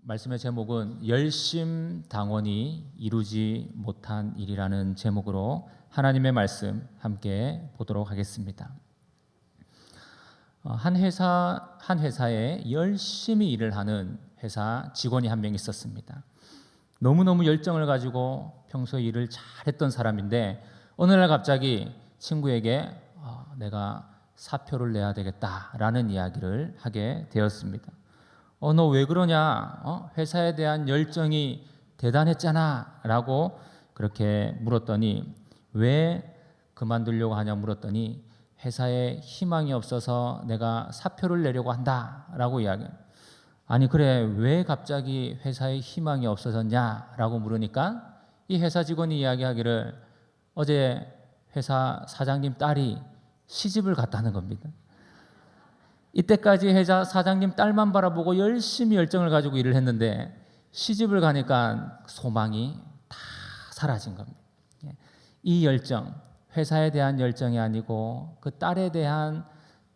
말씀의 제목은 열심당원이 이루지 못한 일이라는 제목으로 하나님의 말씀 함께 보도록 하겠습니다. 한 회사에 열심히 일을 하는 회사 직원이 한 명 있었습니다. 너무너무 열정을 가지고 평소에 일을 잘했던 사람인데 어느 날 갑자기 친구에게 내가 사표를 내야 되겠다라는 이야기를 하게 되었습니다. 너 왜 그러냐? 회사에 대한 열정이 대단했잖아 라고 그렇게 물었더니 왜 그만두려고 하냐 물었더니 회사에 희망이 없어서 내가 사표를 내려고 한다 라고 이야기해요. 아니 그래 왜 갑자기 회사에 희망이 없어졌냐 라고 물으니까 이 회사 직원이 이야기하기를 어제 회사 사장님 딸이 시집을 갔다는 겁니다. 이때까지 회사 사장님 딸만 바라보고 열심히 열정을 가지고 일을 했는데 시집을 가니까 소망이 다 사라진 겁니다. 이 열정, 회사에 대한 열정이 아니고 그 딸에 대한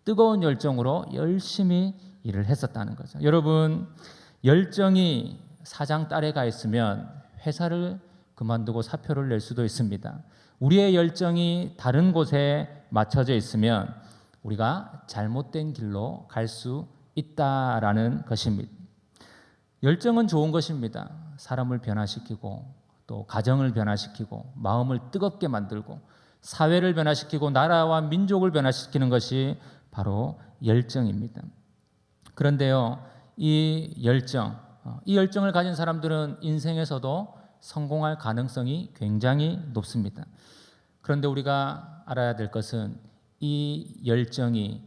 뜨거운 열정으로 열심히 일을 했었다는 거죠. 여러분, 열정이 사장 딸에 가 있으면 회사를 그만두고 사표를 낼 수도 있습니다. 우리의 열정이 다른 곳에 맞춰져 있으면 우리가 잘못된 길로 갈 수 있다라는 것입니다. 열정은 좋은 것입니다. 사람을 변화시키고 또 가정을 변화시키고 마음을 뜨겁게 만들고 사회를 변화시키고 나라와 민족을 변화시키는 것이 바로 열정입니다. 그런데요, 이 열정을 가진 사람들은 인생에서도 성공할 가능성이 굉장히 높습니다. 그런데 우리가 알아야 될 것은 이 열정이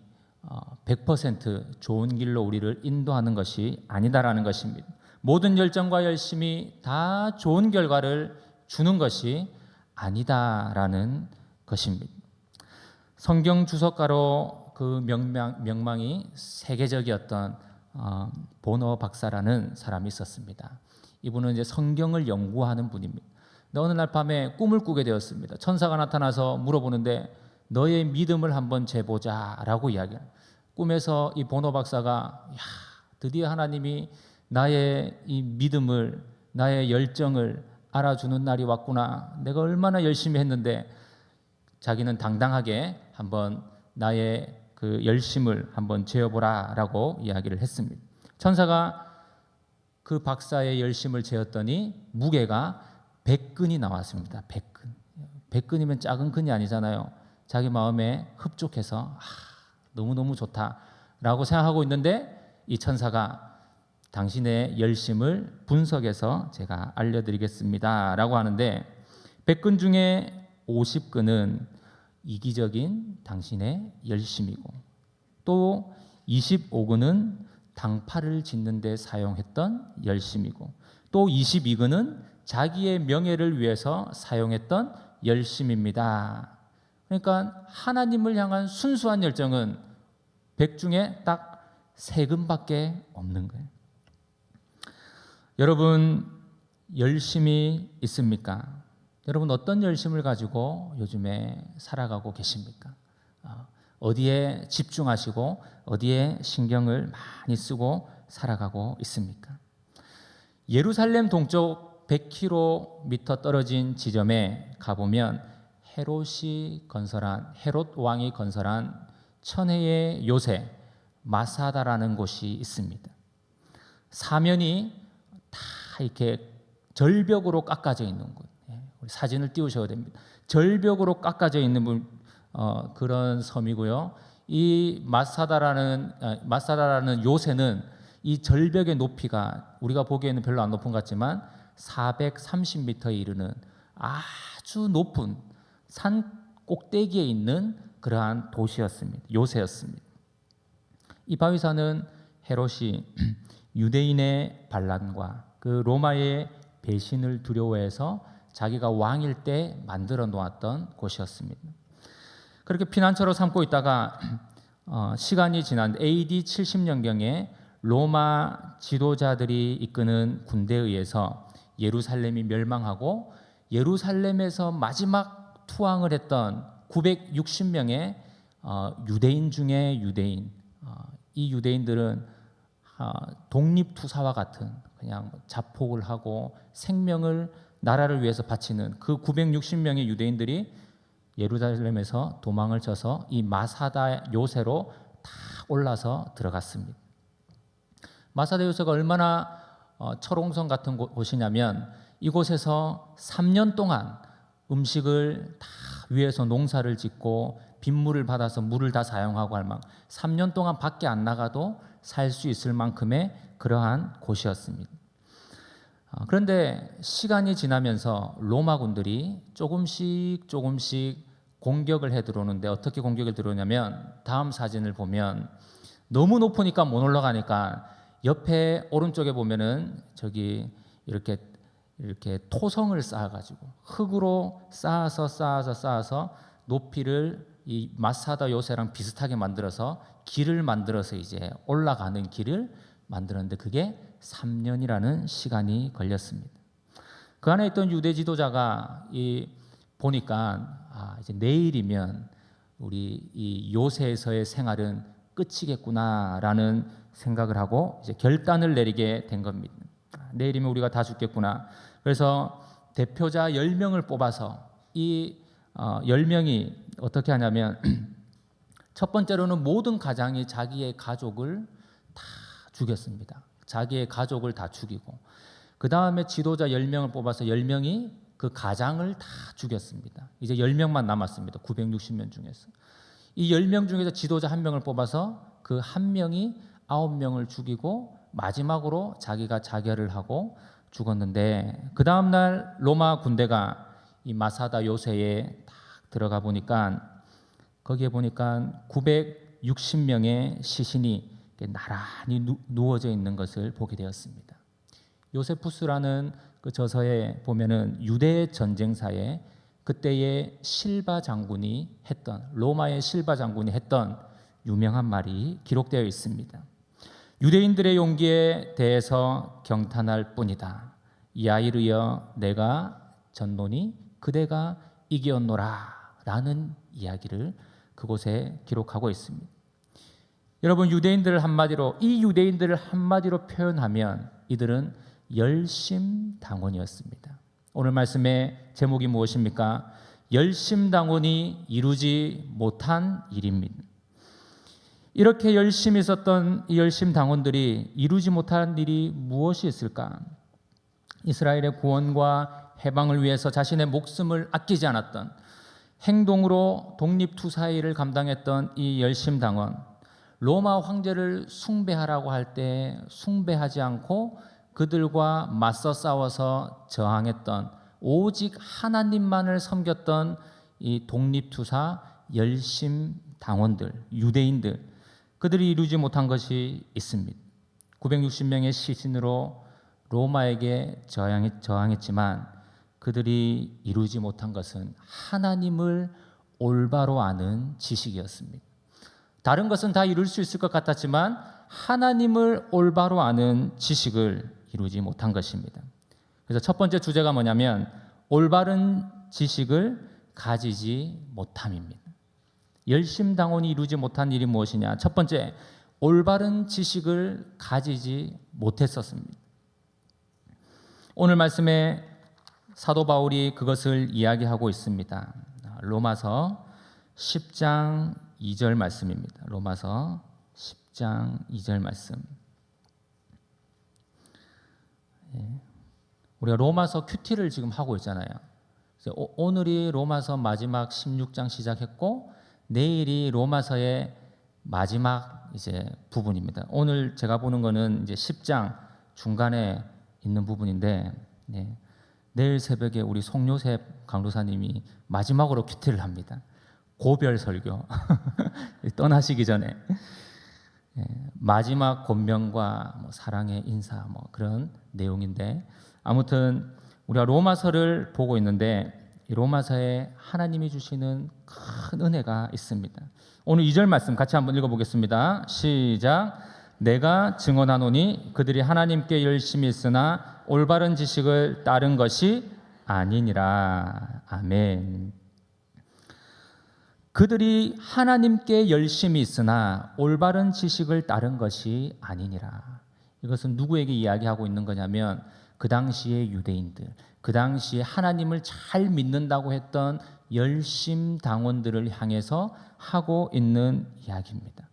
100% 좋은 길로 우리를 인도하는 것이 아니다라는 것입니다. 모든 열정과 열심이 다 좋은 결과를 주는 것이 아니다라는 것입니다. 성경 주석가로 그 명망이 세계적이었던 보너 박사라는 사람이 있었습니다. 이분은 이제 성경을 연구하는 분입니다. 근데 어느 날 밤에 꿈을 꾸게 되었습니다. 천사가 나타나서 물어보는데 너의 믿음을 한번 재보자 라고 이야기해요. 꿈에서 이 보노 박사가 드디어 하나님이 나의 이 믿음을 나의 열정을 알아주는 날이 왔구나. 내가 얼마나 열심히 했는데 자기는 당당하게 한번 나의 그 열심을 한번 재어보라 라고 이야기를 했습니다. 천사가 그 박사의 열심을 재었더니 무게가 100근이 나왔습니다. 100근. 100근이면 작은 근이 아니잖아요. 자기 마음에 흡족해서 너무너무 좋다라고 생각하고 있는데 이 천사가 당신의 열심을 분석해서 제가 알려드리겠습니다 라고 하는데 100근 중에 50근은 이기적인 당신의 열심이고 또 25근은 당파를 짓는 데 사용했던 열심이고 또 22근은 자기의 명예를 위해서 사용했던 열심입니다. 그러니까 하나님을 향한 순수한 열정은 100 중에 딱 3근밖에 없는 거예요. 여러분 열심이 있습니까? 여러분 어떤 열심을 가지고 요즘에 살아가고 계십니까? 어디에 집중하시고 어디에 신경을 많이 쓰고 살아가고 있습니까? 예루살렘 동쪽 100km 떨어진 지점에 가보면 헤롯 왕이 건설한 천혜의 요새 마사다라는 곳이 있습니다. 사면이 다 이렇게 절벽으로 깎아져 있는 곳. 사진을 띄우셔야 됩니다. 절벽으로 깎아져 있는 그런 섬이고요. 이 마사다라는 요새는 이 절벽의 높이가 우리가 보기에는 별로 안 높은 것 같지만 430m에 이르는 아주 높은 산 꼭대기에 있는 그러한 도시였습니다. 요새였습니다. 이 바위산은 헤롯이 유대인의 반란과 그 로마의 배신을 두려워해서 자기가 왕일 때 만들어 놓았던 곳이었습니다. 그렇게 피난처로 삼고 있다가 시간이 지난 AD 70년경에 로마 지도자들이 이끄는 군대에 의해서 예루살렘이 멸망하고 예루살렘에서 마지막 투항을 했던 960명의 유대인 중에 유대인, 이 유대인들은 독립투사와 같은 그냥 자폭을 하고 생명을 나라를 위해서 바치는 그 960명의 유대인들이 예루살렘에서 도망을 쳐서 이 마사다 요새로 다 올라서 들어갔습니다. 마사다 요새가 얼마나 철옹성 같은 곳이냐면 이곳에서 3년 동안 음식을 다 위에서 농사를 짓고 빗물을 받아서 물을 다 사용하고 할 만큼 3년 동안 밖에 안 나가도 살 수 있을 만큼의 그러한 곳이었습니다. 그런데 시간이 지나면서 로마군들이 조금씩 공격을 해 들어오는데 어떻게 공격을 들어오냐면 다음 사진을 보면 너무 높으니까 못 올라가니까 옆에 오른쪽에 보면은 저기 이렇게 토성을 쌓아가지고 흙으로 쌓아서 높이를 이 마사다 요새랑 비슷하게 만들어서 길을 만들어서 이제 올라가는 길을 만들었는데 그게 3년이라는 시간이 걸렸습니다. 그 안에 있던 유대 지도자가 보니까 이제 내일이면 우리 이 요새에서의 생활은 끝이겠구나라는 생각을 하고 이제 결단을 내리게 된 겁니다. 내일이면 우리가 다 죽겠구나. 그래서 대표자 10명을 뽑아서 이 10명이 어떻게 하냐면 첫 번째로는 모든 가장이 자기의 가족을 다 죽였습니다. 자기의 가족을 다 죽이고 그 다음에 지도자 10명을 뽑아서 10명이 그 가장을 다 죽였습니다. 이제 10명만 남았습니다. 960명 중에서. 이 10명 중에서 지도자 1명을 뽑아서 그 1명이 9명을 죽이고 마지막으로 자기가 자결을 하고 죽었는데 그 다음날 로마 군대가 이 마사다 요새에 딱 들어가 보니까 거기에 보니까 960명의 시신이 나란히 누워져 있는 것을 보게 되었습니다. 요세푸스라는 그 저서에 보면은 유대 전쟁사에 그때의 실바 장군이 했던 로마의 실바 장군이 했던 유명한 말이 기록되어 있습니다. 유대인들의 용기에 대해서 경탄할 뿐이다. 야이르여 내가 졌노니 그대가 이기었노라 라는 이야기를 그곳에 기록하고 있습니다. 여러분 이 유대인들을 한마디로 표현하면 이들은 열심당원이었습니다. 오늘 말씀의 제목이 무엇입니까? 열심당원이 이루지 못한 일입니다. 이렇게 열심히 있었던 이 열심당원들이 이루지 못한 일이 무엇이 있을까? 이스라엘의 구원과 해방을 위해서 자신의 목숨을 아끼지 않았던 행동으로 독립투사일을 감당했던 이 열심당원, 로마 황제를 숭배하라고 할 때 숭배하지 않고 그들과 맞서 싸워서 저항했던 오직 하나님만을 섬겼던 이 독립투사 열심당원들, 유대인들, 그들이 이루지 못한 것이 있습니다. 960명의 시신으로 로마에게 저항했지만 그들이 이루지 못한 것은 하나님을 올바로 아는 지식이었습니다. 다른 것은 다 이룰 수 있을 것 같았지만 하나님을 올바로 아는 지식을 이루지 못한 것입니다. 그래서 첫 번째 주제가 뭐냐면 올바른 지식을 가지지 못함입니다. 열심당원이 이루지 못한 일이 무엇이냐? 첫 번째, 올바른 지식을 가지지 못했었습니다. 오늘 말씀에 사도 바울이 그것을 이야기하고 있습니다. 로마서 10장 2절 말씀입니다. 로마서 10장 2절 말씀. 우리가 로마서 큐티를 지금 하고 있잖아요. 오늘이 로마서 마지막 16장 시작했고 내일이 로마서의 마지막 이제 부분입니다. 오늘 제가 보는 거는 이제 10장 중간에 있는 부분인데 내일 새벽에 우리 송요셉 강도사님이 마지막으로 큐티를 합니다. 고별 설교 떠나시기 전에 마지막 권면과 사랑의 인사 그런 내용인데 아무튼 우리가 로마서를 보고 있는데 이 로마서에 하나님이 주시는 큰 은혜가 있습니다. 오늘 2절 말씀 같이 한번 읽어보겠습니다. 시작. 내가 증언하노니 그들이 하나님께 열심히 있으나 올바른 지식을 따른 것이 아니니라. 아멘. 그들이 하나님께 열심히 있으나 올바른 지식을 따른 것이 아니니라. 이것은 누구에게 이야기하고 있는 거냐면 그 당시의 유대인들, 그 당시에 하나님을 잘 믿는다고 했던 열심당원들을 향해서 하고 있는 이야기입니다.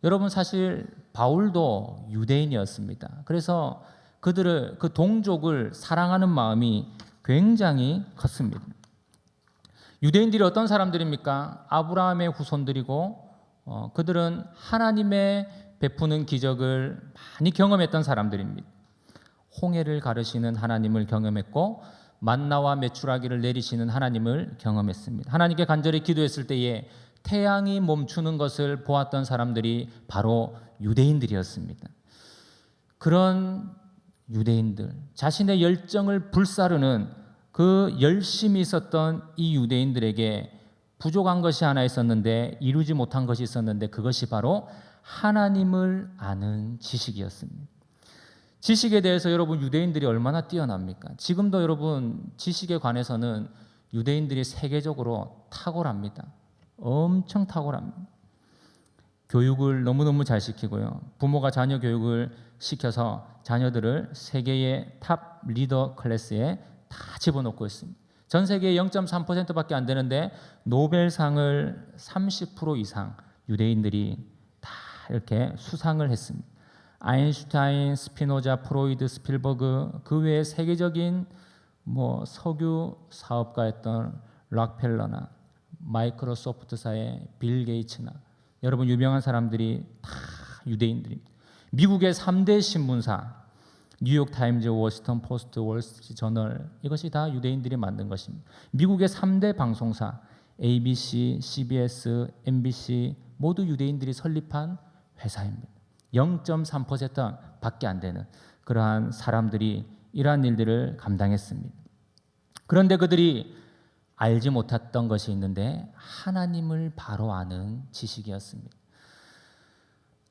여러분, 사실 바울도 유대인이었습니다. 그래서 그들을, 그 동족을 사랑하는 마음이 굉장히 컸습니다. 유대인들이 어떤 사람들입니까? 아브라함의 후손들이고 그들은 하나님의 베푸는 기적을 많이 경험했던 사람들입니다. 홍해를 가르시는 하나님을 경험했고 만나와 메추라기를 내리시는 하나님을 경험했습니다. 하나님께 간절히 기도했을 때에 태양이 멈추는 것을 보았던 사람들이 바로 유대인들이었습니다. 그런 유대인들, 자신의 열정을 불사르는 그 열심이 있었던 이 유대인들에게 부족한 것이 하나 있었는데, 이루지 못한 것이 있었는데, 그것이 바로 하나님을 아는 지식이었습니다. 지식에 대해서 여러분, 유대인들이 얼마나 뛰어납니까? 지금도 여러분, 지식에 관해서는 유대인들이 세계적으로 탁월합니다. 엄청 탁월합니다. 교육을 너무너무 잘 시키고요. 부모가 자녀 교육을 시켜서 자녀들을 세계의 탑 리더 클래스에 다 집어넣고 있습니다. 전 세계의 0.3%밖에 안 되는데 노벨상을 30% 이상 유대인들이 다 이렇게 수상을 했습니다. 아인슈타인, 스피노자, 프로이드, 스필버그, 그 외에 세계적인 석유 사업가였던 락펠러나 마이크로소프트사의 빌 게이츠나 여러분 유명한 사람들이 다 유대인들입니다. 미국의 3대 신문사 뉴욕 타임즈, 워싱턴 포스트, 월스트리트 저널, 이것이 다 유대인들이 만든 것입니다. 미국의 3대 방송사 ABC, CBS, MBC 모두 유대인들이 설립한 회사입니다. 0.3%밖에 안 되는 그러한 사람들이 이러한 일들을 감당했습니다. 그런데 그들이 알지 못했던 것이 있는데 하나님을 바로 아는 지식이었습니다.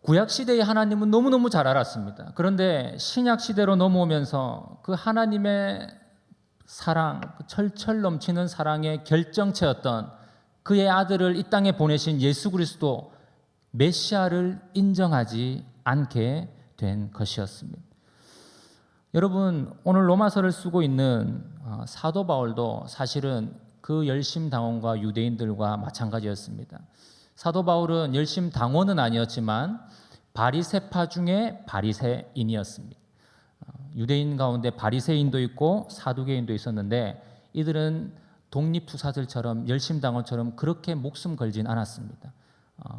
구약시대의 하나님은 너무너무 잘 알았습니다. 그런데 신약시대로 넘어오면서 그 하나님의 사랑, 철철 넘치는 사랑의 결정체였던 그의 아들을 이 땅에 보내신 예수 그리스도 메시아를 인정하지 않게 된 것이었습니다. 여러분, 오늘 로마서를 쓰고 있는 사도 바울도 사실은 그 열심당원과 유대인들과 마찬가지였습니다. 사도 바울은 열심당원은 아니었지만 바리새파 중에 바리새인이었습니다. 유대인 가운데 바리새인도 있고 사두개인도 있었는데 이들은 독립투사들처럼 열심당원처럼 그렇게 목숨 걸진 않았습니다.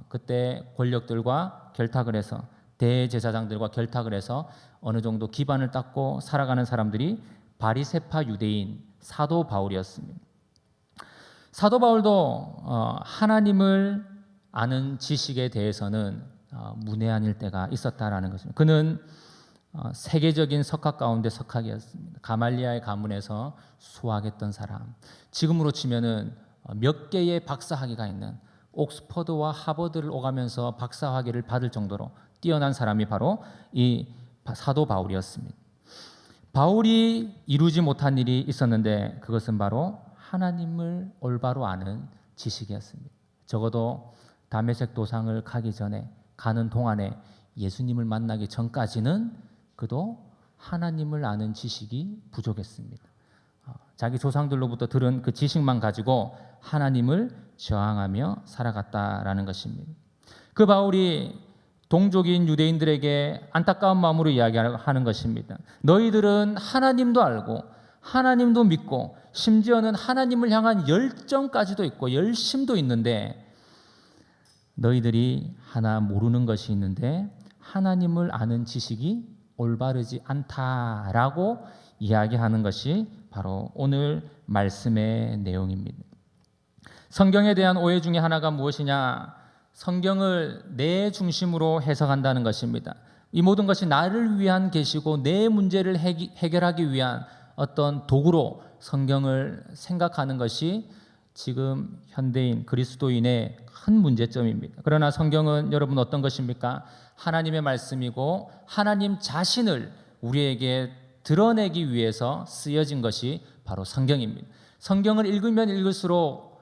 그때 권력들과 결탁을 해서 대제사장들과 결탁을 해서 어느 정도 기반을 닦고 살아가는 사람들이 바리새파 유대인 사도 바울이었습니다. 사도 바울도 하나님을 아는 지식에 대해서는 문외한일 때가 있었다라는 것입니다. 그는 세계적인 석학 가운데 석학이었습니다. 가말리아의 가문에서 수학했던 사람, 지금으로 치면은 몇 개의 박사학위가 있는 옥스퍼드와 하버드를 오가면서 박사학위를 받을 정도로 뛰어난 사람이 바로 이 사도 바울이었습니다. 바울이 이루지 못한 일이 있었는데 그것은 바로 하나님을 올바로 아는 지식이었습니다. 적어도 다메섹 도상을 가기 전에, 가는 동안에 예수님을 만나기 전까지는 그도 하나님을 아는 지식이 부족했습니다. 자기 조상들로부터 들은 그 지식만 가지고 하나님을 저항하며 살아갔다라는 것입니다. 그 바울이 동족인 유대인들에게 안타까운 마음으로 이야기하는 것입니다. 너희들은 하나님도 알고 하나님도 믿고 심지어는 하나님을 향한 열정까지도 있고 열심도 있는데 너희들이 하나 모르는 것이 있는데 하나님을 아는 지식이 올바르지 않다라고 이야기하는 것이 바로 오늘 말씀의 내용입니다. 성경에 대한 오해 중에 하나가 무엇이냐? 성경을 내 중심으로 해석한다는 것입니다. 이 모든 것이 나를 위한 계시고 내 문제를 해결하기 위한 어떤 도구로 성경을 생각하는 것이 지금 현대인 그리스도인의 큰 문제점입니다. 그러나 성경은 여러분 어떤 것입니까? 하나님의 말씀이고 하나님 자신을 우리에게 드러내기 위해서 쓰여진 것이 바로 성경입니다. 성경을 읽으면 읽을수록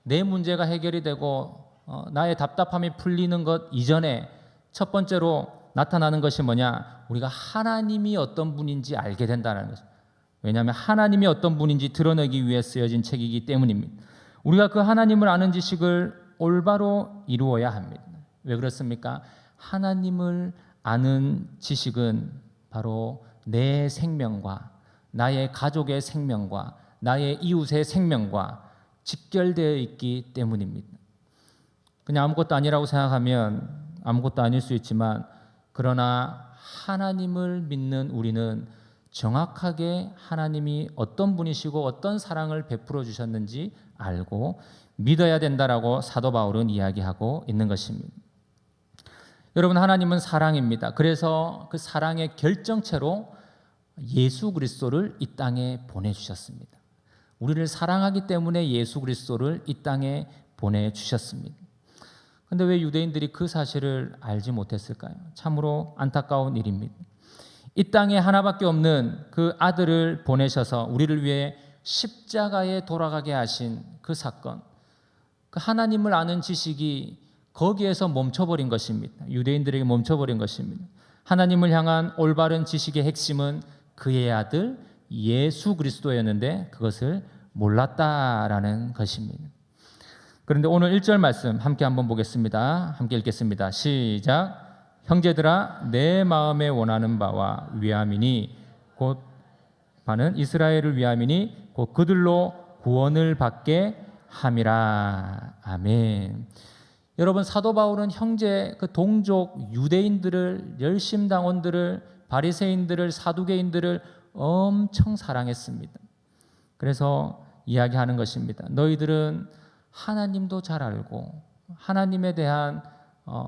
내 문제가 해결이 되고 나의 답답함이 풀리는 것 이전에 첫 번째로 나타나는 것이 뭐냐? 우리가 하나님이 어떤 분인지 알게 된다는 것입니다. 왜냐하면 하나님이 어떤 분인지 드러내기 위해 쓰여진 책이기 때문입니다. 우리가 그 하나님을 아는 지식을 올바로 이루어야 합니다. 왜 그렇습니까? 하나님을 아는 지식은 바로 내 생명과 나의 가족의 생명과 나의 이웃의 생명과 직결되어 있기 때문입니다. 그냥 아무것도 아니라고 생각하면 아무것도 아닐 수 있지만, 그러나 하나님을 믿는 우리는 정확하게 하나님이 어떤 분이시고 어떤 사랑을 베풀어 주셨는지 알고 믿어야 된다라고 사도 바울은 이야기하고 있는 것입니다. 여러분, 하나님은 사랑입니다. 그래서 그 사랑의 결정체로 예수 그리스도를 이 땅에 보내주셨습니다. 우리를 사랑하기 때문에 예수 그리스도를 이 땅에 보내주셨습니다. 그런데 왜 유대인들이 그 사실을 알지 못했을까요? 참으로 안타까운 일입니다. 이 땅에 하나밖에 없는 그 아들을 보내셔서 우리를 위해 십자가에 돌아가게 하신 그 사건, 그 하나님을 아는 지식이 거기에서 멈춰버린 것입니다. 유대인들에게 멈춰버린 것입니다. 하나님을 향한 올바른 지식의 핵심은 그의 아들 예수 그리스도였는데 그것을 몰랐다라는 것입니다. 그런데 오늘 1절 말씀 함께 한번 보겠습니다. 함께 읽겠습니다. 시작. 형제들아, 내 마음에 원하는 바와 위함이니 곧 바는 이스라엘을 위함이니 곧 그들로 구원을 받게 함이라. 아멘. 여러분, 사도 바울은 형제 그 동족 유대인들을, 열심당원들을, 바리새인들을, 사두개인들을 엄청 사랑했습니다. 그래서 이야기하는 것입니다. 너희들은 하나님도 잘 알고 하나님에 대한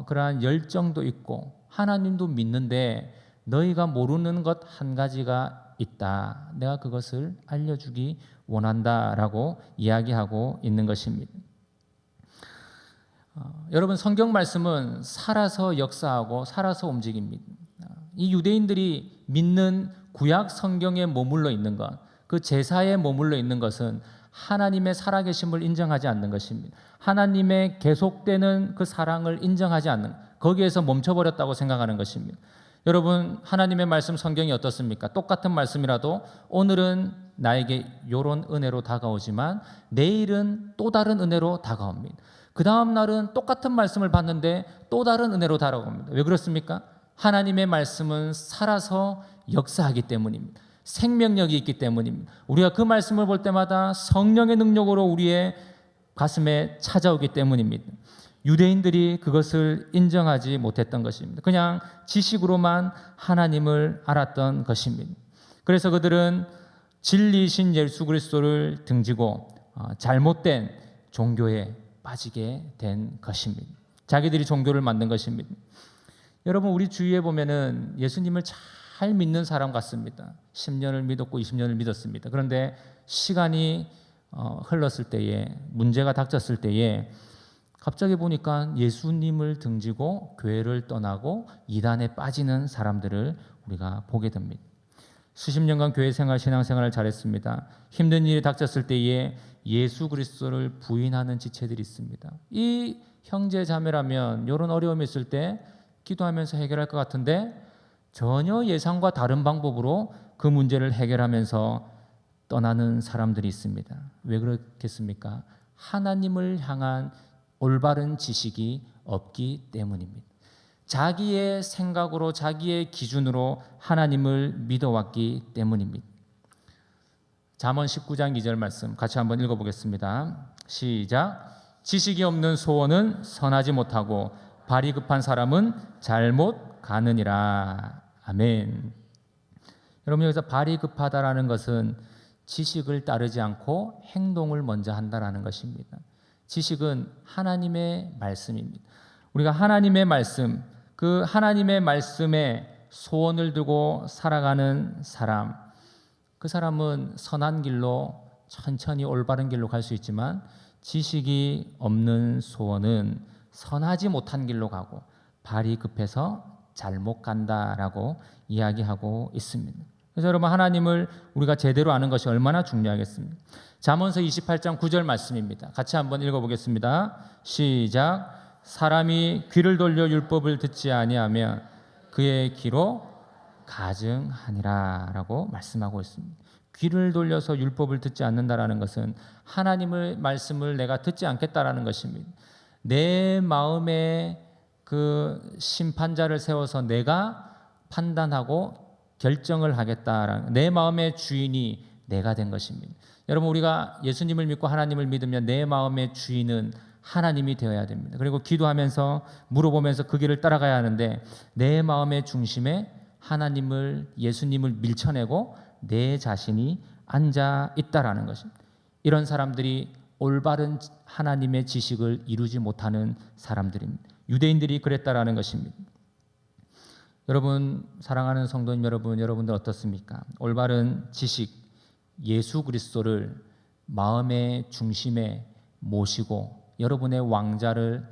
그러한 열정도 있고 하나님도 믿는데 너희가 모르는 것 한 가지가 있다. 내가 그것을 알려주기 원한다라고 이야기하고 있는 것입니다. 여러분, 성경 말씀은 살아서 역사하고 살아서 움직입니다. 이 유대인들이 믿는 구약 성경에 머물러 있는 것, 그 제사에 머물러 있는 것은 하나님의 살아계심을 인정하지 않는 것입니다. 하나님의 계속되는 그 사랑을 인정하지 않는, 거기에서 멈춰버렸다고 생각하는 것입니다. 여러분, 하나님의 말씀 성경이 어떻습니까? 똑같은 말씀이라도 오늘은 나에게 이런 은혜로 다가오지만 내일은 또 다른 은혜로 다가옵니다. 그 다음 날은 똑같은 말씀을 받는데 또 다른 은혜로 다가옵니다. 왜 그렇습니까? 하나님의 말씀은 살아서 역사하기 때문입니다. 생명력이 있기 때문입니다. 우리가 그 말씀을 볼 때마다 성령의 능력으로 우리의 가슴에 찾아오기 때문입니다. 유대인들이 그것을 인정하지 못했던 것입니다. 그냥 지식으로만 하나님을 알았던 것입니다. 그래서 그들은 진리이신 예수 그리스도를 등지고 잘못된 종교에 빠지게 된 것입니다. 자기들이 종교를 만든 것입니다. 여러분, 우리 주위에 보면은 예수님을 잘 믿는 사람 같습니다. 10년을 믿었고 20년을 믿었습니다. 그런데 시간이 흘렀을 때에, 문제가 닥쳤을 때에 갑자기 보니까 예수님을 등지고 교회를 떠나고 이단에 빠지는 사람들을 우리가 보게 됩니다. 수십 년간 교회 생활, 신앙생활을 잘했습니다. 힘든 일이 닥쳤을 때에 예수 그리스도를 부인하는 지체들이 있습니다. 이 형제 자매라면 이런 어려움이 있을 때 기도하면서 해결할 것 같은데 전혀 예상과 다른 방법으로 그 문제를 해결하면서 떠나는 사람들이 있습니다. 왜 그렇겠습니까? 하나님을 향한 올바른 지식이 없기 때문입니다. 자기의 생각으로, 자기의 기준으로 하나님을 믿어왔기 때문입니다. 잠언 19장 2절 말씀 같이 한번 읽어보겠습니다. 시작. 지식이 없는 소원은 선하지 못하고 발이 급한 사람은 잘못 가느니라. 아멘. 여러분, 여기서 발이 급하다라는 것은 지식을 따르지 않고 행동을 먼저 한다라는 것입니다. 지식은 하나님의 말씀입니다. 우리가 하나님의 말씀, 그 하나님의 말씀에 소원을 두고 살아가는 사람, 그 사람은 선한 길로 천천히 올바른 길로 갈 수 있지만 지식이 없는 소원은 선하지 못한 길로 가고 발이 급해서 잘못 간다라고 이야기하고 있습니다. 그래서 여러분, 하나님을 우리가 제대로 아는 것이 얼마나 중요하겠습니까? 잠언서 28장 9절 말씀입니다. 같이 한번 읽어보겠습니다. 시작. 사람이 귀를 돌려 율법을 듣지 아니하면 그의 귀로 가증하니라 라고 말씀하고 있습니다. 귀를 돌려서 율법을 듣지 않는다라는 것은 하나님의 말씀을 내가 듣지 않겠다라는 것입니다. 내 마음에 그 심판자를 세워서 내가 판단하고 결정을 하겠다라는, 내 마음의 주인이 내가 된 것입니다. 여러분, 우리가 예수님을 믿고 하나님을 믿으면 내 마음의 주인은 하나님이 되어야 됩니다. 그리고 기도하면서 물어보면서 그 길을 따라가야 하는데, 내 마음의 중심에 하나님을, 예수님을 밀쳐내고 내 자신이 앉아 있다라는 것입니다. 이런 사람들이 올바른 하나님의 지식을 이루지 못하는 사람들입니다. 유대인들이 그랬다라는 것입니다. 여러분, 사랑하는 성도님 여러분, 여러분들 어떻습니까? 올바른 지식, 예수 그리스도를 마음의 중심에 모시고 여러분의 왕자를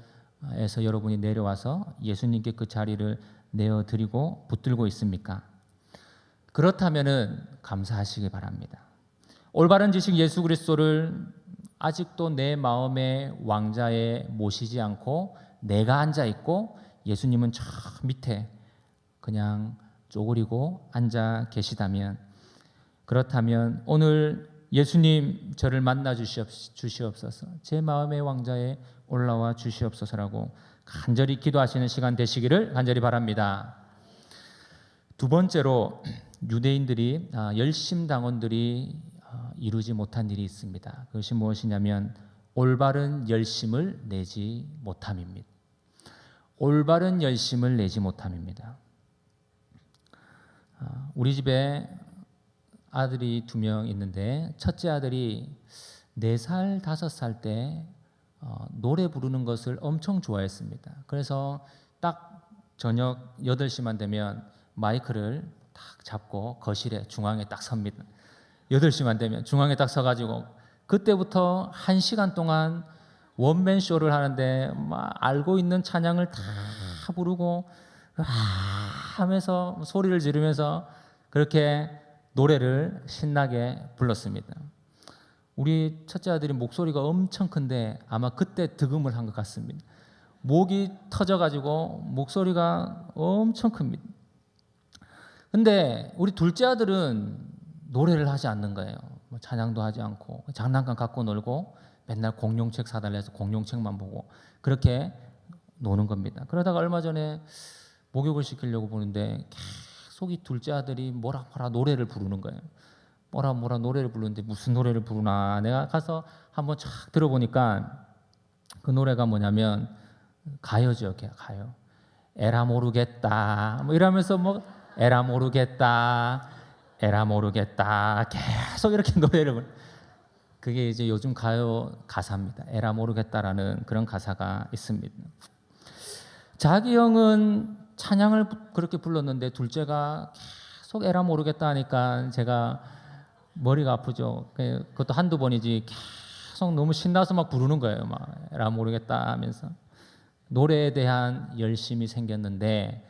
해서 여러분이 내려와서 예수님께 그 자리를 내어드리고 붙들고 있습니까? 그렇다면은 감사하시기 바랍니다. 올바른 지식 예수 그리스도를 아직도 내 마음의 왕자에 모시지 않고 내가 앉아 있고 예수님은 저 밑에 그냥 쪼그리고 앉아 계시다면, 그렇다면 오늘 예수님 저를 만나 주시옵소서, 제 마음의 왕자에 올라와 주시옵소서라고 간절히 기도하시는 시간 되시기를 간절히 바랍니다. 두 번째로 유대인들이, 열심당원들이 이루지 못한 일이 있습니다. 그것이 무엇이냐면 올바른 열심을 내지 못함입니다. 올바른 열심을 내지 못함입니다. 우리 집에 아들이 2명 있는데 첫째 아들이 4살, 5살 때 노래 부르는 것을 엄청 좋아했습니다. 그래서 딱 저녁 8시만 되면 마이크를 딱 잡고 거실에 중앙에 딱 섭니다. 8시만 되면 중앙에 딱 서가지고 그때부터 1시간 동안 원맨 쇼를 하는데 막 알고 있는 찬양을 다 부르고 하면서 소리를 지르면서 그렇게 노래를 신나게 불렀습니다. 우리 첫째 아들이 목소리가 엄청 큰데 아마 그때 득음을 한 것 같습니다. 목이 터져가지고 목소리가 엄청 큽니다. 근데 우리 둘째 아들은 노래를 하지 않는 거예요. 찬양도 하지 않고 장난감 갖고 놀고 맨날 공룡책 사달라 해서 공룡책만 보고 그렇게 노는 겁니다. 그러다가 얼마 전에 목욕을 시키려고 보는데 계속 이 둘째 아들이 뭐라 노래를 부르는 거예요. 뭐라 노래를 부르는데 무슨 노래를 부르나, 내가 가서 한번 쫙 들어보니까 그 노래가 뭐냐면 가요죠. 가요. 에라 모르겠다 뭐 이러면서 뭐 에라 모르겠다 계속 이렇게 노래를 부르는, 그게 이제 요즘 가요 가사입니다. 에라 모르겠다라는 그런 가사가 있습니다. 자기 형은 찬양을 그렇게 불렀는데 둘째가 계속 에라 모르겠다 하니까 제가 머리가 아프죠. 그것도 한두 번이지 계속 너무 신나서 막 부르는 거예요. 막 에라 모르겠다 하면서. 노래에 대한 열심이 생겼는데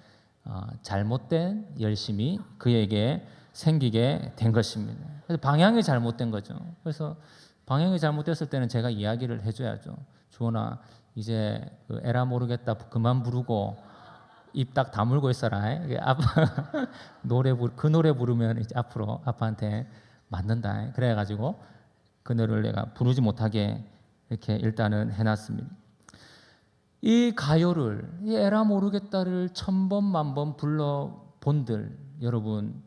잘못된 열심이 그에게 생기게 된 것입니다. 그래서 방향이 잘못된 거죠. 그래서 방향이 잘못됐을 때는 제가 이야기를 해줘야죠. 주원아, 이제 그 에라 모르겠다 그만 부르고 입 딱 다물고 있어라. 그 노래 부르면 이제 앞으로 아빠한테 맞는다. 그래가지고 그 노래를 내가 부르지 못하게 이렇게 일단은 해놨습니다. 이 가요를, 이 에라 모르겠다를 1000번 만번 불러본들 여러분,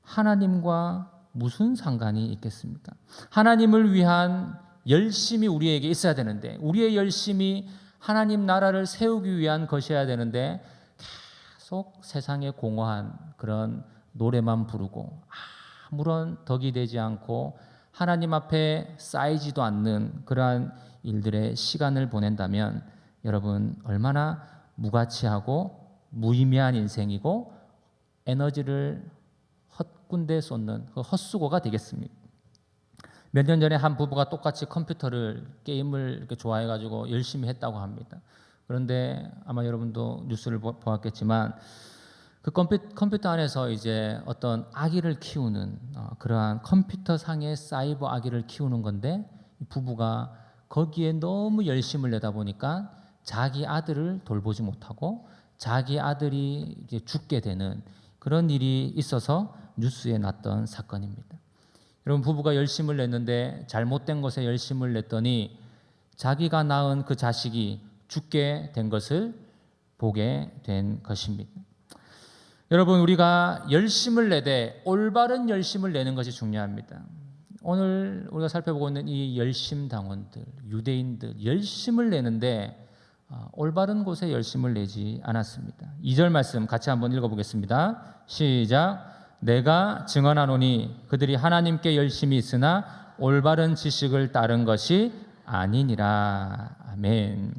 하나님과 무슨 상관이 있겠습니까? 하나님을 위한 열심이 우리에게 있어야 되는데, 우리의 열심이 하나님 나라를 세우기 위한 것이어야 되는데 계속 세상에 공허한 그런 노래만 부르고 아무런 덕이 되지 않고 하나님 앞에 쌓이지도 않는 그러한 일들의 시간을 보낸다면 여러분, 얼마나 무가치하고 무의미한 인생이고 에너지를 헛군데 쏟는 그 헛수고가 되겠습니까? 몇 년 전에 한 부부가 똑같이 게임을 이렇게 좋아해가지고 열심히 했다고 합니다. 그런데 아마 여러분도 뉴스를 보았겠지만 그 컴퓨터 안에서 이제 어떤 아기를 키우는 그러한 컴퓨터상의 사이버 아기를 키우는 건데, 부부가 거기에 너무 열심을 내다 보니까 자기 아들을 돌보지 못하고 자기 아들이 이제 죽게 되는 그런 일이 있어서 뉴스에 났던 사건입니다. 여러분, 부부가 열심을 냈는데 잘못된 것에 열심을 냈더니 자기가 낳은 그 자식이 죽게 된 것을 보게 된 것입니다. 여러분, 우리가 열심을 내되 올바른 열심을 내는 것이 중요합니다. 오늘 우리가 살펴보고 있는 이 열심 당원들, 유대인들 열심을 내는데 올바른 곳에 열심을 내지 않았습니다. 2절 말씀 같이 한번 읽어보겠습니다. 시작. 내가 증언하노니 그들이 하나님께 열심히 있으나 올바른 지식을 따른 것이 아니니라. 아멘.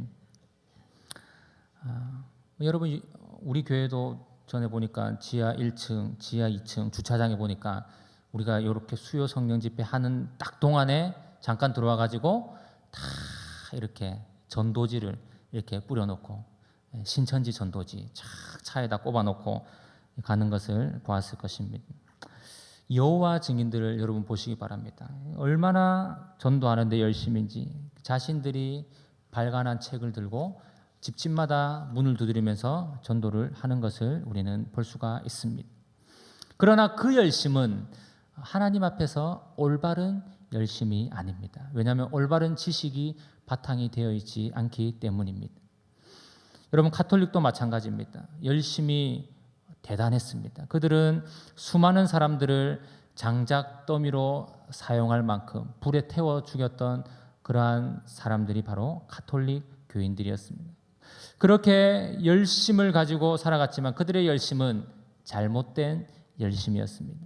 여러분, 우리 교회도 전에 보니까 지하 1층, 지하 2층 주차장에 보니까 우리가 이렇게 수요 성령 집회 하는 딱 동안에 잠깐 들어와 가지고 다 이렇게 전도지를 이렇게 뿌려놓고 신천지 전도지 차에다 꼽아놓고 가는 것을 보았을 것입니다. 여호와 증인들을 여러분 보시기 바랍니다. 얼마나 전도하는데 열심인지 자신들이 발간한 책을 들고 집집마다 문을 두드리면서 전도를 하는 것을 우리는 볼 수가 있습니다. 그러나 그 열심은 하나님 앞에서 올바른 열심이 아닙니다. 왜냐하면 올바른 지식이 바탕이 되어 있지 않기 때문입니다. 여러분, 가톨릭도 마찬가지입니다. 열심히 대단했습니다. 그들은 수많은 사람들을 장작 더미로 사용할 만큼 불에 태워 죽였던 그러한 사람들이 바로 가톨릭 교인들이었습니다. 그렇게 열심을 가지고 살아갔지만 그들의 열심은 잘못된 열심이었습니다.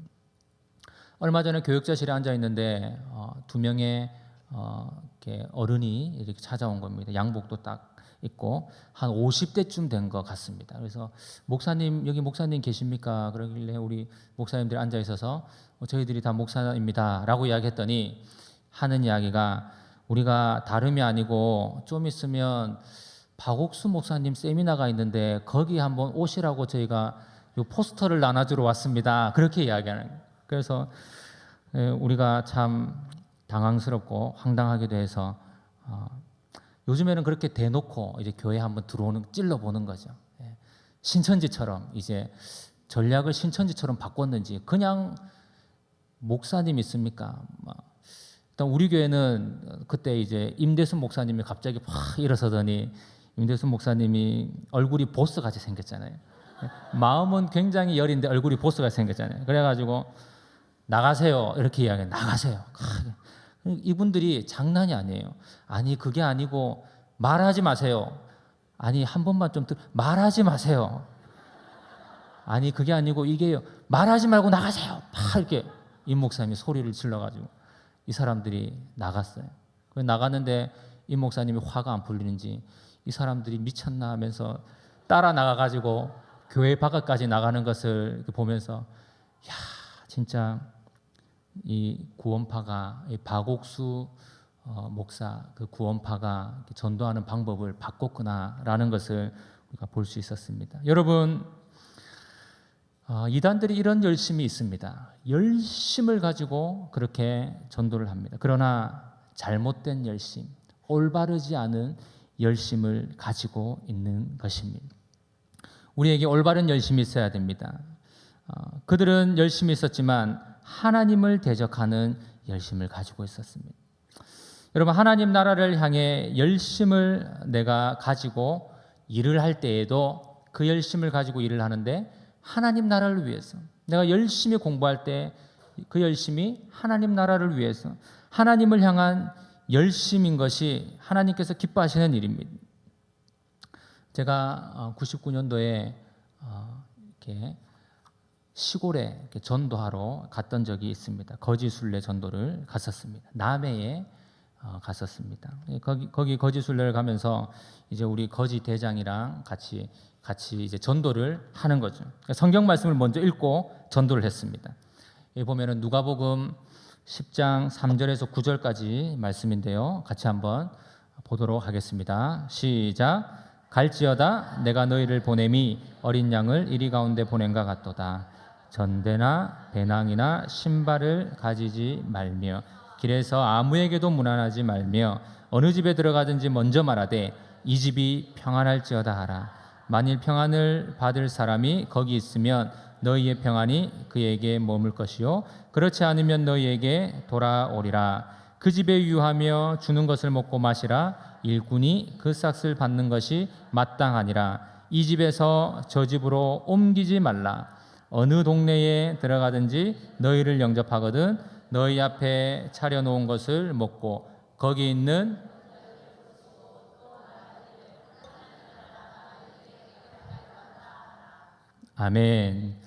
얼마 전에 교육자실에 앉아 있는데 두 명의 이렇게 어른이 이렇게 찾아온 겁니다. 양복도 딱 있고 한 50대쯤 된 것 같습니다. 그래서 목사님, 여기 목사님 계십니까? 그러길래 우리 목사님들이 앉아 있어서 저희들이 다 목사입니다 라고 이야기했더니 하는 이야기가 우리가 다름이 아니고 좀 있으면 박옥수 목사님 세미나가 있는데 거기 한번 오시라고 저희가 요 포스터를 나눠주러 왔습니다. 그렇게 이야기하는 거예요. 그래서 우리가 참 당황스럽고 황당하기도 해서 요즘에는 그렇게 대놓고 이제 교회 한번 찔러보는 거죠. 신천지처럼 이제 전략을 신천지처럼 바꿨는지 그냥 목사님 있습니까? 일단 우리 교회는 그때 이제 임대순 목사님이 갑자기 확 일어서더니 임대순 목사님이 얼굴이 보스같이 생겼잖아요. 마음은 굉장히 여린데 얼굴이 보스같이 생겼잖아요. 그래가지고 나가세요 이렇게 이야기해요. 나가세요. 이분들이 장난이 아니에요. 아니 그게 아니고 말하지 마세요. 아니 한 번만 좀 말하지 마세요. 아니 그게 아니고 이게요. 말하지 말고 나가세요. 막 이렇게 임 목사님이 소리를 질러가지고 이 사람들이 나갔어요. 나갔는데 임 목사님이 화가 안 풀리는지 이 사람들이 미쳤나 하면서 따라 나가가지고 교회 바깥까지 나가는 것을 보면서 야 진짜 이 구원파가 이 박옥수 목사 그 구원파가 전도하는 방법을 바꿨구나라는 것을 우리가 볼 수 있었습니다. 여러분, 이단들이 이런 열심이 있습니다. 열심을 가지고 그렇게 전도를 합니다. 그러나 잘못된 열심, 올바르지 않은 열심을 가지고 있는 것입니다. 우리에게 올바른 열심이 있어야 됩니다. 그들은 열심히 있었지만 하나님을 대적하는 열심을 가지고 있었습니다. 여러분, 하나님 나라를 향해 열심을 내가 가지고 일을 할 때에도 그 열심을 가지고 일을 하는데 하나님 나라를 위해서 내가 열심히 공부할 때 그 열심이 하나님 나라를 위해서 하나님을 향한 열심인 것이 하나님께서 기뻐하시는 일입니다. 제가 99년도에 이렇게 시골에 이렇게 전도하러 갔던 적이 있습니다. 거지순례 전도를 갔었습니다. 남해에 갔었습니다. 거기 거지순례를 가면서 이제 우리 거지 대장이랑 같이 이제 전도를 하는 거죠. 성경 말씀을 먼저 읽고 전도를 했습니다. 여기 보면은 누가복음 10장 3절에서 9절까지 말씀인데요. 같이 한번 보도록 하겠습니다. 시작. 갈지어다 내가 너희를 보냄이 어린 양을 이리 가운데 보낸가 같도다. 전대나 배낭이나 신발을 가지지 말며 길에서 아무에게도 문안하지 말며 어느 집에 들어가든지 먼저 말하되 이 집이 평안할지어다 하라. 만일 평안을 받을 사람이 거기 있으면 너희의 평안이 그에게 머물 것이요 그렇지 않으면 너희에게 돌아오리라. 그 집에 유하며 주는 것을 먹고 마시라. 일꾼이 그 삭을 받는 것이 마땅하니라. 이 집에서 저 집으로 옮기지 말라. 어느 동네에 들어가든지 너희를 영접하거든 너희 앞에 차려놓은 것을 먹고 거기 있는 아멘.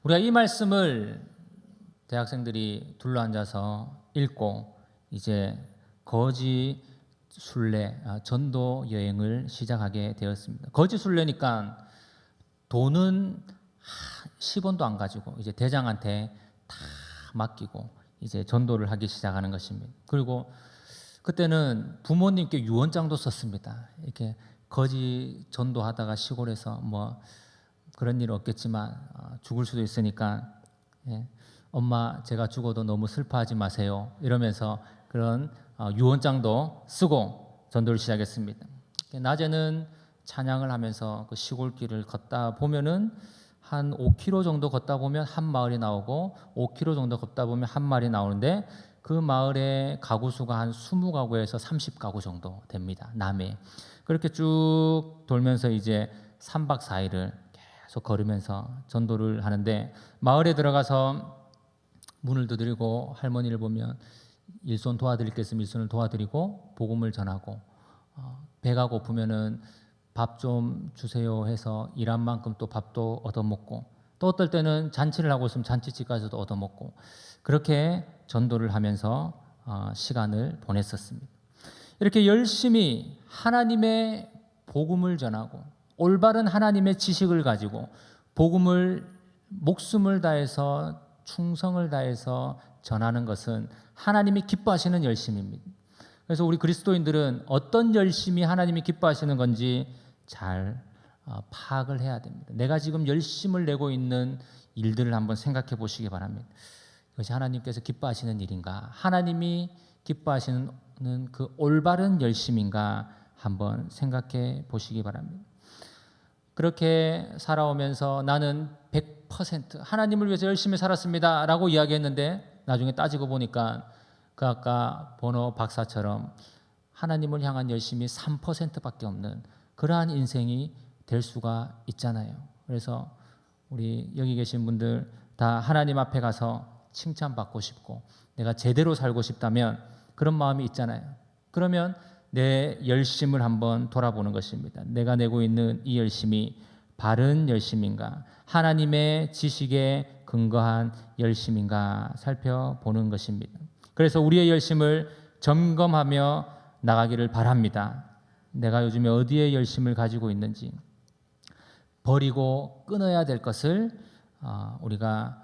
우리가 이 말씀을 대학생들이 둘러앉아서 읽고 이제 거지 순례 전도 여행을 시작하게 되었습니다. 거지 순례니까 돈은 10원도 안 가지고 이제 대장한테 다 맡기고 이제 전도를 하기 시작하는 것입니다. 그리고 그때는 부모님께 유언장도 썼습니다. 이렇게 거지 전도하다가 시골에서 뭐 그런 일 없겠지만 죽을 수도 있으니까 엄마 제가 죽어도 너무 슬퍼하지 마세요 이러면서 그런 유언장도 쓰고 전도를 시작했습니다. 낮에는 찬양을 하면서 그 시골길을 걷다 보면은 한 5km 정도 걷다 보면 한 마을이 나오고 5km 정도 걷다 보면 한 마을이 나오는데 그 마을의 가구 수가 한 20가구에서 30가구 정도 됩니다. 남해. 그렇게 쭉 돌면서 이제 3박 4일을 계속 걸으면서 전도를 하는데 마을에 들어가서 문을 두드리고 할머니를 보면 일손 도와드릴 게 있으면 일손을 도와드리고 복음을 전하고 배가 고프면은 밥 좀 주세요 해서 일한 만큼 또 밥도 얻어먹고 또 어떨 때는 잔치를 하고 있으면 잔치집 가서도 얻어먹고 그렇게 전도를 하면서 시간을 보냈었습니다. 이렇게 열심히 하나님의 복음을 전하고 올바른 하나님의 지식을 가지고 복음을 목숨을 다해서 충성을 다해서 전하는 것은 하나님이 기뻐하시는 열심입니다. 그래서 우리 그리스도인들은 어떤 열심이 하나님이 기뻐하시는 건지 잘 파악을 해야 됩니다. 내가 지금 열심을 내고 있는 일들을 한번 생각해 보시기 바랍니다. 이것이 하나님께서 기뻐하시는 일인가? 하나님이 기뻐하시는 그 올바른 열심인가? 한번 생각해 보시기 바랍니다. 그렇게 살아오면서 나는 100% 하나님을 위해서 열심히 살았습니다 라고 이야기했는데 나중에 따지고 보니까 그 아까 번호 박사처럼 하나님을 향한 열심이 3%밖에 없는 그러한 인생이 될 수가 있잖아요. 그래서 우리 여기 계신 분들 다 하나님 앞에 가서 칭찬받고 싶고 내가 제대로 살고 싶다면 그런 마음이 있잖아요. 그러면 내 열심을 한번 돌아보는 것입니다. 내가 내고 있는 이 열심이 바른 열심인가? 하나님의 지식에 근거한 열심인가? 살펴보는 것입니다. 그래서 우리의 열심을 점검하며 나가기를 바랍니다. 내가 요즘에 어디에 열심을 가지고 있는지 버리고 끊어야 될 것을 우리가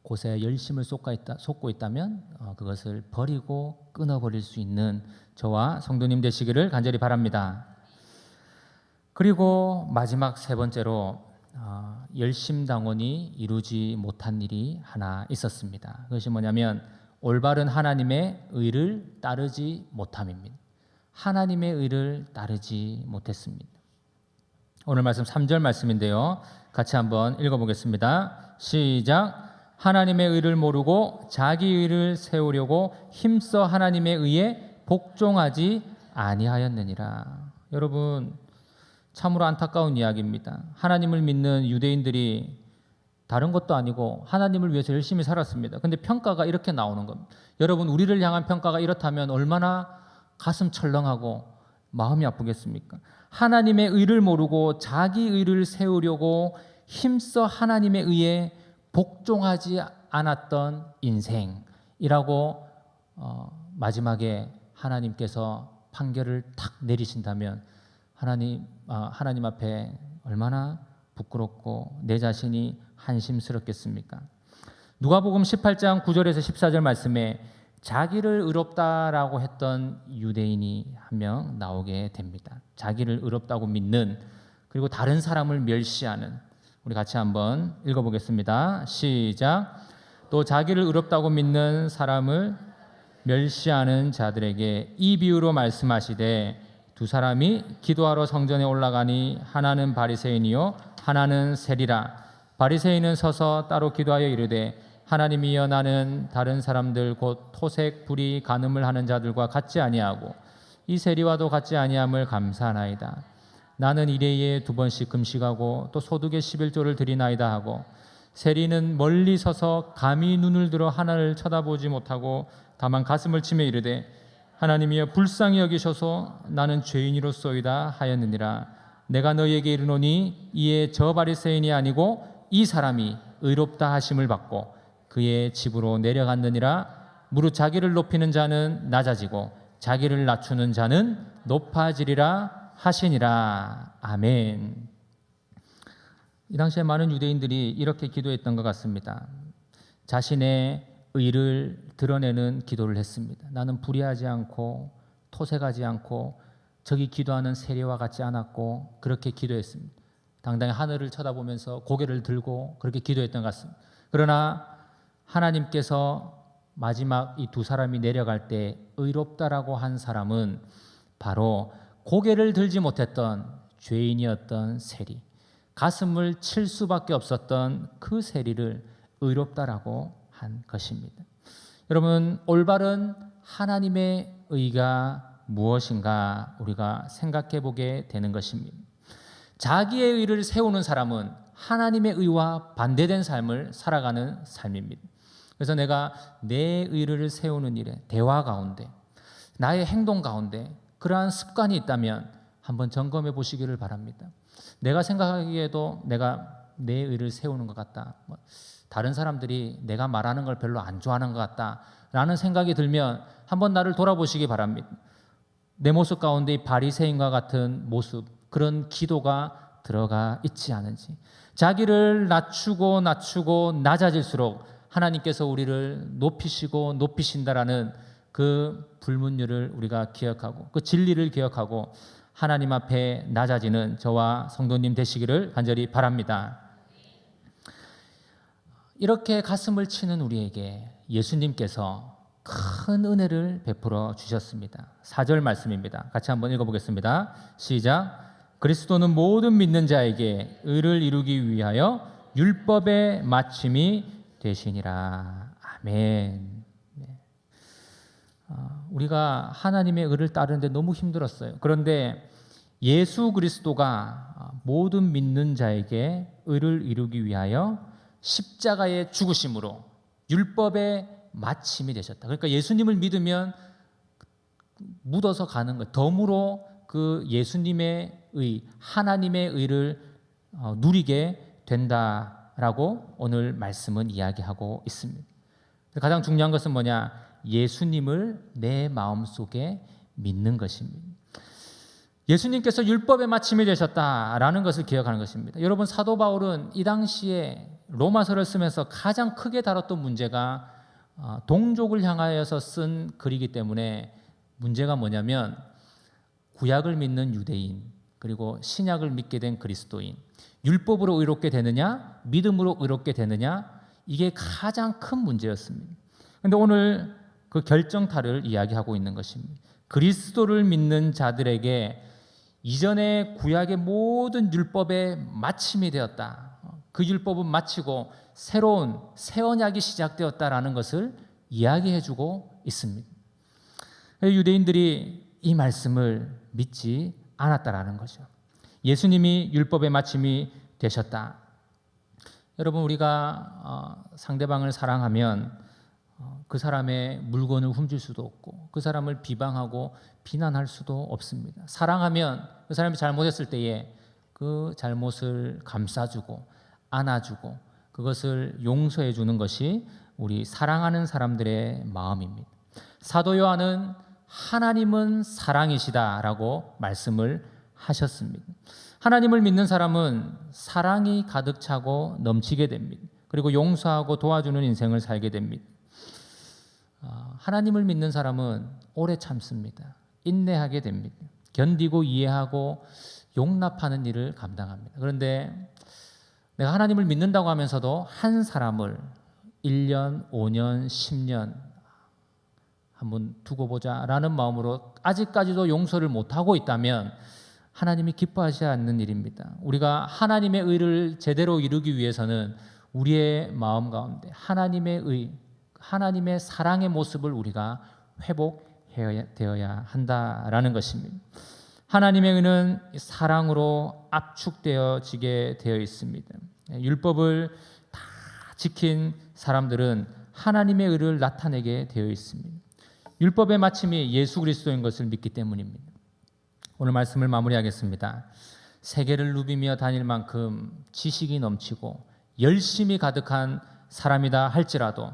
곳에 열심을 쏟고 있다면 그것을 버리고 끊어버릴 수 있는 저와 성도님 되시기를 간절히 바랍니다. 그리고 마지막 세 번째로 열심당원이 이루지 못한 일이 하나 있었습니다. 그것이 뭐냐면 올바른 하나님의 의를 따르지 못함입니다. 하나님의 의를 따르지 못했습니다. 오늘 말씀 3절 말씀인데요. 같이 한번 읽어보겠습니다. 시작. 하나님의 의를 모르고 자기 의를 세우려고 힘써 하나님의 의에 복종하지 아니하였느니라. 여러분 참으로 안타까운 이야기입니다. 하나님을 믿는 유대인들이 다른 것도 아니고 하나님을 위해서 열심히 살았습니다. 근데 평가가 이렇게 나오는 겁니다. 여러분 우리를 향한 평가가 이렇다면 얼마나 가슴 철렁하고 마음이 아프겠습니까? 하나님의 의를 모르고 자기 의를 세우려고 힘써 하나님의 의에 복종하지 않았던 인생이라고 마지막에 하나님께서 판결을 탁 내리신다면 하나님 앞에 얼마나 부끄럽고 내 자신이 한심스럽겠습니까? 누가복음 18장 9절에서 14절 말씀에 자기를 의롭다라고 했던 유대인이 한 명 나오게 됩니다. 자기를 의롭다고 믿는 그리고 다른 사람을 멸시하는 우리 같이 한번 읽어보겠습니다. 시작. 또 자기를 의롭다고 믿는 사람을 멸시하는 자들에게 이 비유로 말씀하시되 두 사람이 기도하러 성전에 올라가니 하나는 바리새인이요 하나는 세리라. 바리새인은 서서 따로 기도하여 이르되 하나님이여 나는 다른 사람들 곧 토색 불의 간음을 하는 자들과 같지 아니하고 이 세리와도 같지 아니함을 감사하나이다. 나는 일회에 2번씩 금식하고 또 소득의 11조를 드리나이다 하고 세리는 멀리 서서 감히 눈을 들어 하나를 쳐다보지 못하고 다만 가슴을 치며 이르되 하나님이여 불쌍히 여기셔서 나는 죄인이로소이다 하였느니라. 내가 너희에게 이르노니 이에 저 바리새인이 아니고 이 사람이 의롭다 하심을 받고 그의 집으로 내려갔느니라. 무릇 자기를 높이는 자는 낮아지고 자기를 낮추는 자는 높아지리라 하시니라. 아멘. 이 당시에 많은 유대인들이 이렇게 기도했던 것 같습니다. 자신의 의를 드러내는 기도를 했습니다. 나는 불의하지 않고 토색하지 않고 저기 기도하는 세리와 같지 않았고 그렇게 기도했습니다. 당당히 하늘을 쳐다보면서 고개를 들고 그렇게 기도했던 것 같습니다. 그러나 하나님께서 마지막 이 두 사람이 내려갈 때 의롭다라고 한 사람은 바로 고개를 들지 못했던 죄인이었던 세리, 가슴을 칠 수밖에 없었던 그 세리를 의롭다라고 한 것입니다. 여러분, 올바른 하나님의 의가 무엇인가 우리가 생각해 보게 되는 것입니다. 자기의 의를 세우는 사람은 하나님의 의와 반대된 삶을 살아가는 삶입니다. 그래서 내가 내 의를 세우는 일에 대화 가운데 나의 행동 가운데 그러한 습관이 있다면 한번 점검해 보시기를 바랍니다. 내가 생각하기에도 내가 내 의를 세우는 것 같다. 다른 사람들이 내가 말하는 걸 별로 안 좋아하는 것 같다라는 생각이 들면 한번 나를 돌아보시기 바랍니다. 내 모습 가운데 이 바리새인과 같은 모습, 그런 기도가 들어가 있지 않은지. 자기를 낮추고 낮아질수록 하나님께서 우리를 높이시고 높이신다라는 그 불문율을 우리가 기억하고 그 진리를 기억하고 하나님 앞에 낮아지는 저와 성도님 되시기를 간절히 바랍니다. 이렇게 가슴을 치는 우리에게 예수님께서 큰 은혜를 베풀어 주셨습니다. 4절 말씀입니다. 같이 한번 읽어보겠습니다. 시작. 그리스도는 모든 믿는 자에게 의를 이루기 위하여 율법의 마침이 되시니라. 아멘. 우리가 하나님의 의를 따르는데 너무 힘들었어요. 그런데 예수 그리스도가 모든 믿는 자에게 의를 이루기 위하여 십자가의 죽으심으로 율법의 마침이 되셨다. 그러니까 예수님을 믿으면 묻어서 가는 것, 덤으로 그 예수님의 의, 하나님의 의를 누리게 된다라고 오늘 말씀은 이야기하고 있습니다. 가장 중요한 것은 뭐냐? 예수님을 내 마음속에 믿는 것입니다. 예수님께서 율법의 마침이 되셨다라는 것을 기억하는 것입니다. 여러분, 사도 바울은 이 당시에 로마서를 쓰면서 가장 크게 다뤘던 문제가 동족을 향하여서 쓴 글이기 때문에 문제가 뭐냐면 구약을 믿는 유대인 그리고 신약을 믿게 된 그리스도인, 율법으로 의롭게 되느냐 믿음으로 의롭게 되느냐, 이게 가장 큰 문제였습니다. 그런데 오늘 그 결정타를 이야기하고 있는 것입니다. 그리스도를 믿는 자들에게 이전에 구약의 모든 율법의 마침이 되었다. 그 율법은 마치고 새로운 새 언약이 시작되었다라는 것을 이야기해주고 있습니다. 유대인들이 이 말씀을 믿지 않았다라는 거죠. 예수님이 율법의 마침이 되셨다. 여러분, 우리가 상대방을 사랑하면 그 사람의 물건을 훔칠 수도 없고 그 사람을 비방하고 비난할 수도 없습니다. 사랑하면 그 사람이 잘못했을 때에 그 잘못을 감싸주고 안아주고 그것을 용서해 주는 것이 우리 사랑하는 사람들의 마음입니다. 사도 요한은 하나님은 사랑이시다라고 말씀을 하셨습니다. 하나님을 믿는 사람은 사랑이 가득 차고 넘치게 됩니다. 그리고 용서하고 도와주는 인생을 살게 됩니다. 하나님을 믿는 사람은 오래 참습니다. 인내하게 됩니다. 견디고 이해하고 용납하는 일을 감당합니다. 그런데 내가 하나님을 믿는다고 하면서도 한 사람을 1년, 5년, 10년 한번 두고 보자라는 마음으로 아직까지도 용서를 못하고 있다면 하나님이 기뻐하지 않는 일입니다. 우리가 하나님의 의를 제대로 이루기 위해서는 우리의 마음 가운데 하나님의 의, 하나님의 사랑의 모습을 우리가 회복되어야 한다라는 것입니다. 하나님의 의는 사랑으로 압축되어지게 되어 있습니다. 율법을 다 지킨 사람들은 하나님의 의를 나타내게 되어 있습니다. 율법의 마침이 예수 그리스도인 것을 믿기 때문입니다. 오늘 말씀을 마무리하겠습니다. 세계를 누비며 다닐 만큼 지식이 넘치고 열심히 가득한 사람이다 할지라도,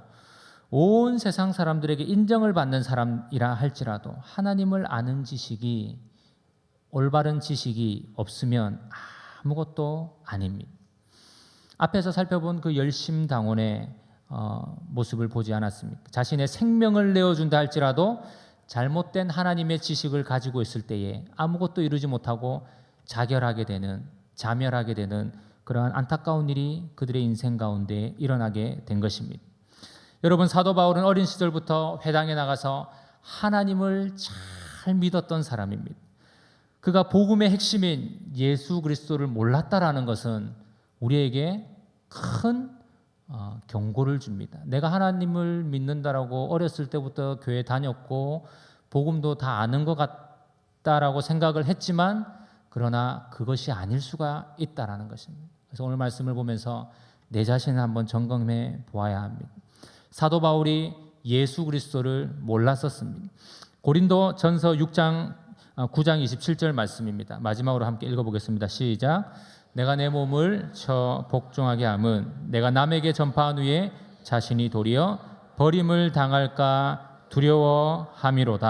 온 세상 사람들에게 인정을 받는 사람이라 할지라도 하나님을 아는 지식이, 올바른 지식이 없으면 아무것도 아닙니다. 앞에서 살펴본 그 열심당원의 모습을 보지 않았습니까? 자신의 생명을 내어준다 할지라도 잘못된 하나님의 지식을 가지고 있을 때에 아무것도 이루지 못하고 자결하게 되는, 자멸하게 되는 그러한 안타까운 일이 그들의 인생 가운데 일어나게 된 것입니다. 여러분, 사도 바울은 어린 시절부터 회당에 나가서 하나님을 잘 믿었던 사람입니다. 그가 복음의 핵심인 예수 그리스도를 몰랐다라는 것은 우리에게 큰 경고를 줍니다. 내가 하나님을 믿는다라고 어렸을 때부터 교회 다녔고 복음도 다 아는 것 같다라고 생각을 했지만, 그러나 그것이 아닐 수가 있다라는 것입니다. 그래서 오늘 말씀을 보면서 내 자신을 한번 점검해 보아야 합니다. 사도 바울이 예수 그리스도를 몰랐었습니다. 고린도 전서 9장 27절 말씀입니다. 마지막으로 함께 읽어보겠습니다. 시작. 내가 내 몸을 쳐 복종하게 함은 내가 남에게 전파한 후에 자신이 도리어 버림을 당할까 두려워함이로다.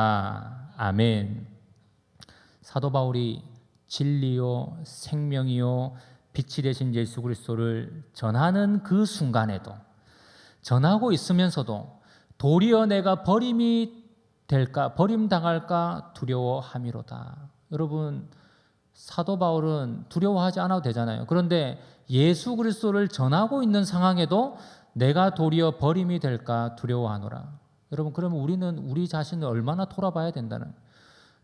아멘. 사도 바울이 진리요 생명이요 빛이 되신 예수 그리스도를 전하는 그 순간에도, 전하고 있으면서도 도리어 내가 버림이 될까, 버림당할까 두려워함이로다. 여러분, 사도 바울은 두려워하지 않아도 되잖아요. 그런데 예수 그리스도를 전하고 있는 상황에도 내가 도리어 버림이 될까 두려워하노라. 여러분, 그러면 우리는 우리 자신을 얼마나 돌아봐야 된다는,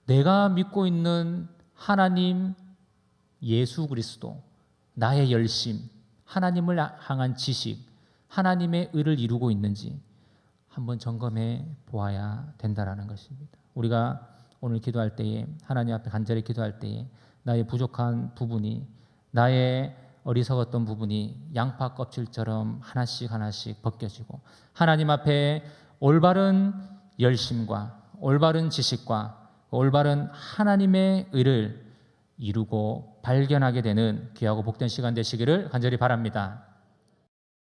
내가 믿고 있는 하나님, 예수 그리스도, 나의 열심, 하나님을 향한 지식, 하나님의 의를 이루고 있는지 한번 점검해 보아야 된다라는 것입니다. 우리가 오늘 기도할 때에, 하나님 앞에 간절히 기도할 때에 나의 부족한 부분이, 나의 어리석었던 부분이 양파 껍질처럼 하나씩 하나씩 벗겨지고 하나님 앞에 올바른 열심과 올바른 지식과 올바른 하나님의 의를 이루고 발견하게 되는 귀하고 복된 시간 되시기를 간절히 바랍니다.